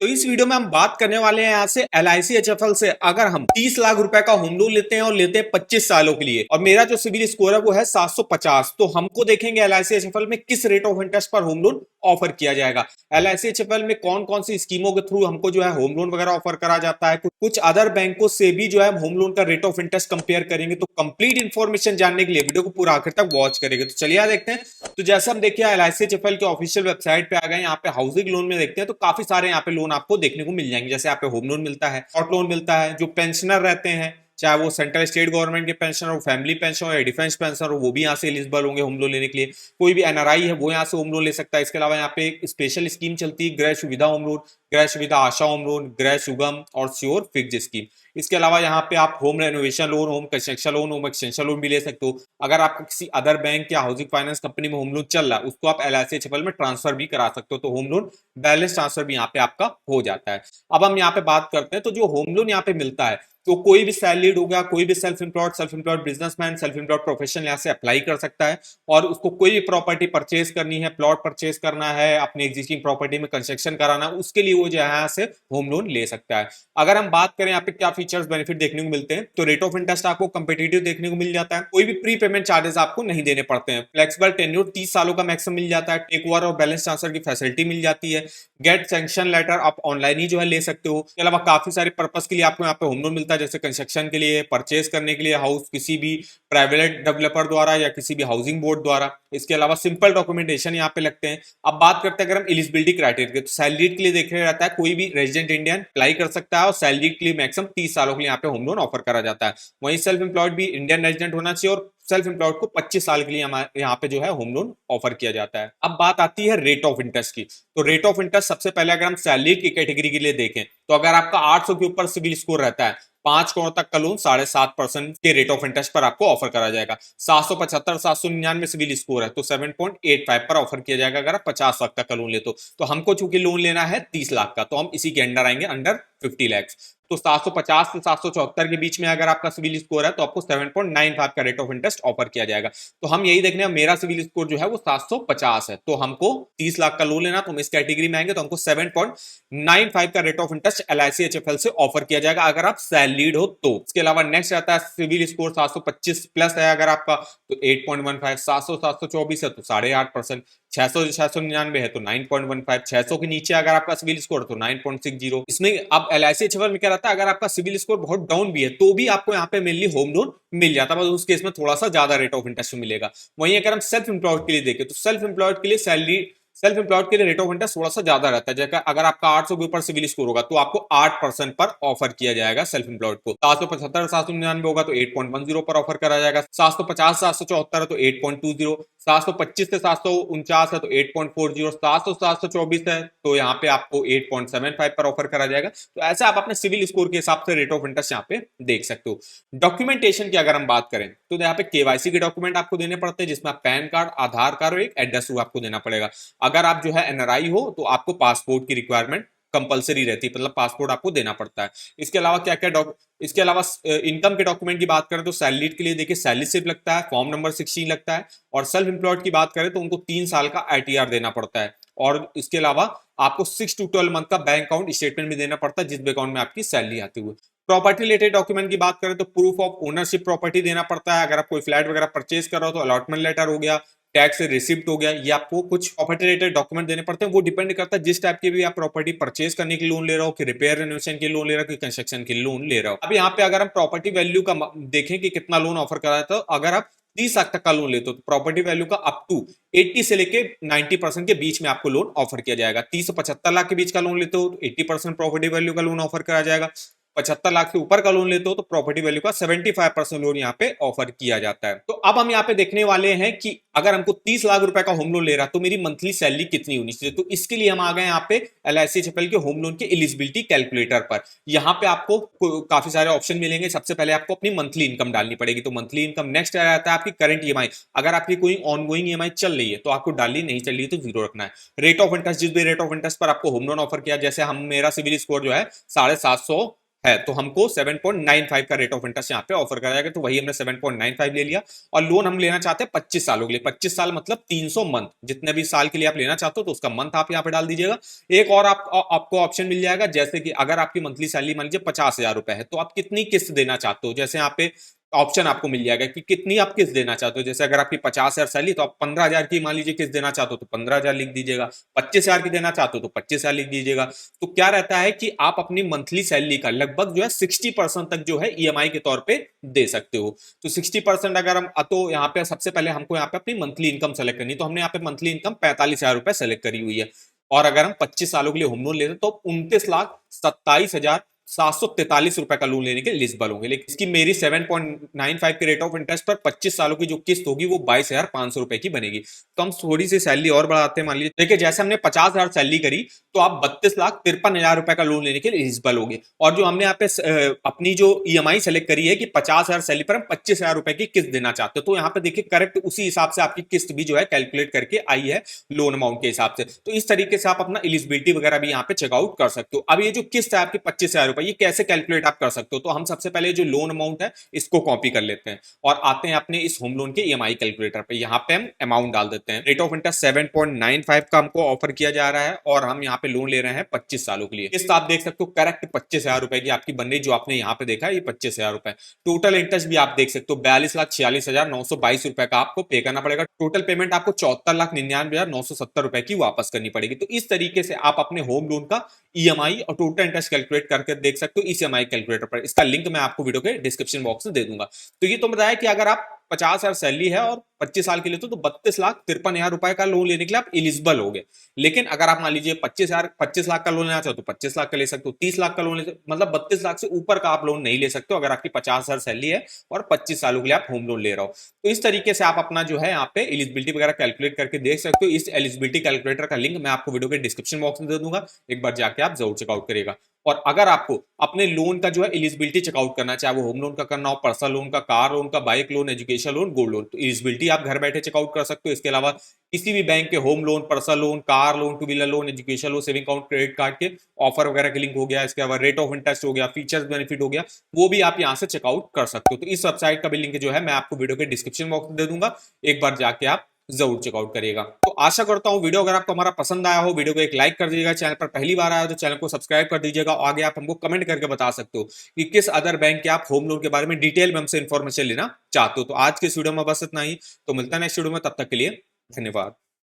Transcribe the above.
तो इस वीडियो में हम बात करने वाले हैं यहाँ से LIC HFL से अगर हम 30 लाख रुपए का होम लोन लेते हैं और लेते हैं 25 सालों के लिए और मेरा जो सिविल स्कोर है वो है 750, तो हमको देखेंगे LIC HFL में किस रेट ऑफ इंटरेस्ट पर होम लोन ऑफर किया जाएगा। LIC HFL में कौन कौन सी स्कीमों के थ्रू हमको जो है होम लोन वगैरह ऑफर करा जाता है, कुछ अदर बैंकों से भी जो है होम लोन का रेट ऑफ इंटरेस्ट कंपेयर करेंगे। तो कंप्लीट इन्फॉर्मेशन जानने के लिए वीडियो को पूरा आखिर तक वॉच करेंगे। तो चलिए देखते हैं। तो जैसे हम देखिए LIC HFL के ऑफिशियल वेबसाइट पे आ गए, यहाँ पे हाउसिंग लोन में देखते हैं तो काफी सारे यहाँ पे लोन आपको देखने को मिल जाएंगे। जैसे यहाँ पे होम लोन मिलता है, शॉर्ट लोन मिलता है, जो पेंशनर रहते हैं चाहे वो सेंट्रल स्टेट गवर्नमेंट के पेंशन हो, फैमिली पेंशन हो या डिफेंस पेंशन हो, वो भी यहाँ से एलिजिबल होंगे होम लोन लेने के लिए। कोई भी NRI है वो यहाँ से होम लोन ले सकता है। इसके अलावा यहाँ पे एक स्पेशल स्कीम चलती है गृह सुविधा होम लोन, गृह सुविधा आशा होम लोन, गृह सुगम और श्योर फिक्स स्कीम। इसके अलावा यहाँ पे आप home renovation loan, home construction loan, home extension loan भी ले सकते हो। अगर आपका किसी अदर बैंक या हाउसिंग फाइनेंस कंपनी में होम लोन चल रहा है उसको आप LIC HFL में ट्रांसफर भी करा सकते हो, तो होम लोन बैलेंस ट्रांसफर भी यहाँ पे आपका हो जाता है। अब हम यहाँ पे बात करते हैं तो जो होम लोन यहाँ पे मिलता है तो कोई भी सैलरीड हो गया, कोई भी self employed businessman, self employed professional यहाँ से अप्लाई कर सकता है और उसको कोई भी प्रॉपर्टी परचेज करनी है, प्लॉट परचेज करना है, अपनी एग्जिस्टिंग प्रॉपर्टी में कंस्ट्रक्शन कराना, उसके लिए वो जो है यहाँ से होम लोन ले सकता है। अगर हम बात करें यहाँ पे क्या फीचर्स बेनिफिट देखने को मिलते हैं तो रेट ऑफ इंटरेस्ट आपको कंपेटिटिव देखने को मिल जाता है, कोई भी प्री पेमेंट चार्जेस आपको नहीं देने पड़ते हैं, फ्लेक्सिबल टेन्योर 30 सालों का मैक्सिमम मिल जाता है, टेक ओवर और बैलेंस ट्रांसफर की फैसिलिटी मिल जाती है, गेट सैंक्शन लेटर आप ऑनलाइन ही जो है ले सकते हो। इसके अलावा काफी सारे पर्पस के लिए आपको यहाँ पे होम लोन मिलता है, जैसे कंस्ट्रक्शन के लिए, परचेज करने के लिए हाउस किसी भी प्राइवेट डेवलपर द्वारा या किसी भी हाउसिंग बोर्ड द्वारा। इसके अलावा सिंपल डॉक्यूमेंटेशन यहाँ पे लगते हैं। अब बात करते हैं अगर हम एलिजिबिलिटी क्राइटेरिया तो सैलरीड के लिए देखा जाता है, कोई भी रेजिडेंट इंडियन अप्लाई कर सकता है और सैलरीड के लिए मैक्सिमम 30 सालों के लिए यहाँ पे होम लोन ऑफर करा जाता है। वहीं सेल्फ एम्प्लॉयड भी इंडियन रेजिडेंट होना चाहिए और सेल्फ एम्प्लॉयड को 25 साल के लिए यहाँ पे जो है होम लोन ऑफर किया जाता है। अब बात आती है रेट ऑफ इंटरेस्ट की। तो रेट ऑफ इंटरेस्ट सबसे पहले अगर हम सैलरी की कैटेगरी के लिए देखें तो अगर आपका 800 के ऊपर सिविल स्कोर रहता है, 5 करोड़ तक का लोन 7.5% के रेट ऑफ इंटरेस्ट पर आपको ऑफर करा जाएगा। 775 799 सिविल स्कोर है तो 7.85 पर ऑफर किया जाएगा अगर आप 50 लाख तक का लोन ले तो हमको चूंकि लोन लेना है 30 लाख का तो हम इसी के अंडर आएंगे, अंडर 50 लाख। तो 750 से 774 के बीच में अगर आपका सिविल स्कोर है तो आपको 7.95 का रेट ऑफ इंटरेस्ट ऑफर किया जाएगा। तो हम यही देखने, मेरा सिविल स्कोर जो है वो 750 है तो हमको 30 लाख का लोन लेना, तो हम इस कैटेगरी में आएंगे तो हमको 7.95 का rate of interest LIC HFL से ऑफर किया जाएगा अगर आप सैलरीड हो तो। इसके अलावा नेक्स्ट आता है सिविल स्कोर 725 प्लस है अगर आपका तो 8.15, 700 724 है तो 8.5%, 600 699 है तो 9.15, 600 के नीचे अगर आपका सिविल स्कोर तो 9.60। इसमें अब LIC HFL में क्या रहता है, अगर आपका सिविल स्कोर बहुत डाउन भी है तो भी आपको यहाँ पे मेनली होम लोन मिल जाता है, उस केस में थोड़ा सा ज्यादा रेट ऑफ इंटरेस्ट मिलेगा। वहीं अगर हम सेल्फ एम्प्लॉयड के लिए देखें तो सेल्फ एम्प्लॉयड के लिए रेट ऑफ इंटरेस्ट थोड़ा सा ज्यादा रहता है। जैसे अगर आपका 800 के ऊपर सिविल स्कोर होगा तो आपको 8% पर ऑफर किया जाएगा सेल्फ एम्प्लॉयड को। 775 799 होगा तो 8.10 पर ऑफर करा जाएगा। 750 774 है तो 8.20, 725 से 749 है तो 8.40, 700 724 है तो यहाँ पे आपको 8.75 पर ऑफर करा जाएगा। तो ऐसे आप अपने सिविल स्कोर के हिसाब से रेट ऑफ इंटरेस्ट यहाँ पे देख सकते हो। डॉक्यूमेंटेशन की अगर हम बात करें तो यहाँ पे KYC के डॉक्यूमेंट आपको देने पड़ते हैं, जिसमें पैन कार्ड, आधार कार्ड और एक एड्रेस प्रूफ आपको देना पड़ेगा। अगर आप जो है NRI हो तो आपको पासपोर्ट की रिक्वायरमेंट कंपलसरी रहती है, मतलब पासपोर्ट आपको देना पड़ता है। इसके अलावा क्या क्या इसके अलावा इनकम के डॉक्यूमेंट की बात करें तो सैलरी के लिए देखिए सैलरी स्लिप लगता है, फॉर्म नंबर 16 लगता है, और सेल्फ एम्प्लॉयड की बात करें तो उनको 3 साल का ITR देना पड़ता है। और इसके अलावा आपको 6 to 12 मंथ का बैंक अकाउंट स्टेटमेंट भी देना पड़ता है जिस अकाउंट में आपकी सैलरी आती हुई। प्रॉपर्टी रिलेटेड डॉक्यूमेंट की बात करें तो प्रूफ ऑफ ओनरशिप प्रॉपर्टी देना पड़ता है। अगर आप कोई फ्लैट वगैरह परचेज कर रहे हो तो अलॉटमेंट लेटर हो गया, टैक्स रिसिप्ट हो गया, ये आपको कुछ प्रॉपर्टी रिलेटेड डॉक्यूमेंट देने पड़ते हैं। वो डिपेंड करता है जिस टाइप की भी आप प्रॉपर्टी परचेज करने के लोन ले रहे हो, कि रिपेयर रेनोवेशन के लोन ले रहे हो, कि कंस्ट्रक्शन के लोन ले रहे हो। अब यहाँ पे अगर हम प्रॉपर्टी वैल्यू का देखें कि कितना लोन ऑफर करा है तो अगर आप 30 लाख तक का लोन लेते हो तो प्रॉपर्टी वैल्यू का अप टू 80 से लेके 90% के बीच में आपको लोन ऑफर किया जाएगा। 30 से 75 लाख के बीच का लोन लेते हो तो 80% प्रॉपर्टी वैल्यू का लोन ऑफर करा जाएगा। 75 लाख से ऊपर का लोन लेते हो तो प्रॉपर्टी वैल्यू का 75% लोन यहाँ पे ऑफर किया जाता है। तो अब हम यहाँ पे देखने वाले हैं कि अगर हमको 30 लाख रुपए का होम लोन ले रहा है तो मेरी मंथली सैलरी कितनी होनी चाहिए। तो इसके लिए हम आ गए यहाँ पे LIC HFL के होम लोन के एलिजिबिलिटी कैलकुलेटर पर। यहाँ पे आपको काफी सारे ऑप्शन मिलेंगे। सबसे पहले आपको अपनी मंथली इनकम डालनी पड़ेगी, तो मंथली इनकम नेक्स्ट रहता है आपकी करंट EMI। अगर आपकी कोई ऑनगोइंग EMI चल रही है तो आपको डालनी, नहीं चल रही है तो 0 रखना है। रेट ऑफ इंटरेस्ट, जिस भी रेट ऑफ इंटरेस्ट पर आपको होम लोन ऑफर किया, जैसे हम मेरा सिविल स्कोर जो है 750 है तो हमको 7.95 का रेट ऑफ इंटरेस्ट यहाँ पे ऑफर करा जाएगा। तो वही हमने 7.95 ले लिया और लोन हम लेना चाहते हैं 25 सालों के लिए। 25 साल मतलब 300 मंथ, जितने भी साल के लिए आप लेना चाहते हो तो उसका मंथ आप यहाँ पे डाल दीजिएगा। एक और आपको ऑप्शन मिल जाएगा, जैसे कि अगर आपकी मंथली सैलरी मान लीजिए 50,000 रुपए है तो आप कितनी किस्त देना चाहते हो, जैसे यहाँ पे ऑप्शन आपको मिल जाएगा कि कितनी आप किस्त देना चाहते हो। जैसे अगर आपकी 50,000 सैलरी तो आप 15,000 की मान लीजिए किस्त देना चाहते हो तो 15,000 लिख दीजिएगा, 25,000 की देना चाहते हो तो 25,000 लिख दीजिएगा। तो क्या रहता है कि आप अपनी मंथली सैलरी का लगभग जो है 60% तक जो है ईएमआई के तौर पे दे सकते हो। तो 60% अगर हम, तो यहाँ पे सबसे पहले हमको यहाँ पे अपनी मंथली इनकम सेलेक्ट करनी है। तो हमने यहाँ पे मंथली इनकम 45,000 रुपए सेलेक्ट करी हुई है। और अगर हम 25 सालों के लिए होम लोन लेते हैं तो 29,27,743 रुपए का लोन लेने के एलिजिबल होंगे। लेकिन इसकी मेरी 7.95 के रेट ऑफ इंटरेस्ट पर 25 सालों की जो किस्त होगी वो 22,500 रुपए की बनेगी। तो हम थोड़ी सी सैलरी और बढ़ाते हैं, मान लीजिए देखिए जैसे हमने 50,000 सैलरी करी तो आप 32,53,000 रुपए का लोन लेने के लिए एलिजिबल होंगे। और जो हमने यहाँ पे अपनी जो ईएमआई सेलेक्ट करी है कि 50,000 सैलरी पर हम 25,000 रुपए की किस्त देना चाहते हैं, तो यहाँ पे देखिए करेक्ट उसी हिसाब से आपकी किस्त भी जो है कैलकुलेट करके आई है लोन अमाउंट के हिसाब से। तो इस तरीके से आप अपना एलिजिबिलिटी वगैरह भी यहाँ पे चेकआउट कर सकते हो। अब ये जो किस्त है आपकी 25,000 रुपए, ये कैसे कैलकुलेट आप कर सकते हो, तो हम सबसे पहले जो लोन अमाउंट है इसको कॉपी कर लेते हैं और आते हैं अपने इस होम लोन के ईएमआई कैलकुलेटर पे। यहाँ पे हम अमाउंट डाल देते हैं। रेट ऑफ इंटरेस्ट 7.95 का हमको ऑफर किया जा रहा है और हम यहाँ पे लोन ले रहे हैं 25 सालों के लिए। किस्त आप देख सकते हो करेक्ट 25,000 रुपए की आपकी बन रही, जो आपने यहाँ पे देखा है ये 25,000 रुपए। टोटल इंटरेस्ट भी आप देख सकते हो 42,46,922 रुपए का आपको पे करना पड़ेगा। टोटल पेमेंट आपको 74,99,970 रुपए की वापस करनी पड़ेगी। तो इस तरीके से आप अपने होम लोन का ईएमआई और टोटल इंटरेस्ट कैलकुलेट करके देख सकते हो इस ईएमआई कैलकुलेटर पर। इसका लिंक मैं आपको वीडियो के डिस्क्रिप्शन बॉक्स में दे दूंगा। तो ये तो बताया कि अगर आप 50,000 सैलरी है और 25 साल के लिए तो 32,53,000 रुपए का लोन लेने के लिए आप एलिजिबल हो गए। लेकिन अगर आप मान लीजिए 25 लाख का लोन लेना चाहो तो 25 लाख का ले सकते हो, 30 लाख का लोन ले, मतलब 32 लाख से ऊपर का आप लोन नहीं ले सकते हो अगर आपकी 50,000 सैलरी है और 25 सालों के लिए आप होम लोन ले रहे हो। तो इस तरीके से आप अपना जो है यहाँ पे एलिजिबिलिटी वगैरह कैलकुलेट करके देख सकते हो। इस एलिजिबिलिटी कैलकुलेटर का लिंक मैं आपको वीडियो के डिस्क्रिप्शन बॉक्स में दे दूंगा, एक बार जाके आप जरूर चेकआउट करिएगा। और अगर आपको अपने लोन का जो है एलिजिबिलिटी चेकआउट करना, चाहे वो होम लोन का करना हो, पर्सनल लोन का, कार लोन का, bike loan, education loan, gold loan, तो एलिजिबिलिटी आप घर बैठे चेकआउट कर सकते हो। इसके अलावा किसी भी बैंक के home loan, personal loan, car loan, two wheeler loan, education loan, saving account, credit card के ऑफर वगैरह के लिंक हो गया, इसके अलावा रेट ऑफ इंटरेस्ट हो गया, फीचर्स बेनिफिट हो गया, वो भी आप यहाँ से चेकआउट कर सकते हो। तो इस वेबसाइट का भी लिंक जो है मैं आपको वीडियो के डिस्क्रिप्शन बॉक्स में दे दूंगा, एक बार जाके आप जरूर चेकआउट करिएगा। तो आशा करता हूं वीडियो अगर आपको हमारा पसंद आया हो, वीडियो को एक लाइक कर दीजिएगा, चैनल पर पहली बार आया हो तो चैनल को सब्सक्राइब कर दीजिएगा। और आगे आप हमको कमेंट करके बता सकते हो कि किस अदर बैंक के आप होम लोन के बारे में डिटेल में हमसे इंफॉर्मेशन लेना चाहते हो। तो आज के इस वीडियो में बस इतना ही, तो मिलता है नेक्स्ट वीडियो में, तब तक के लिए धन्यवाद।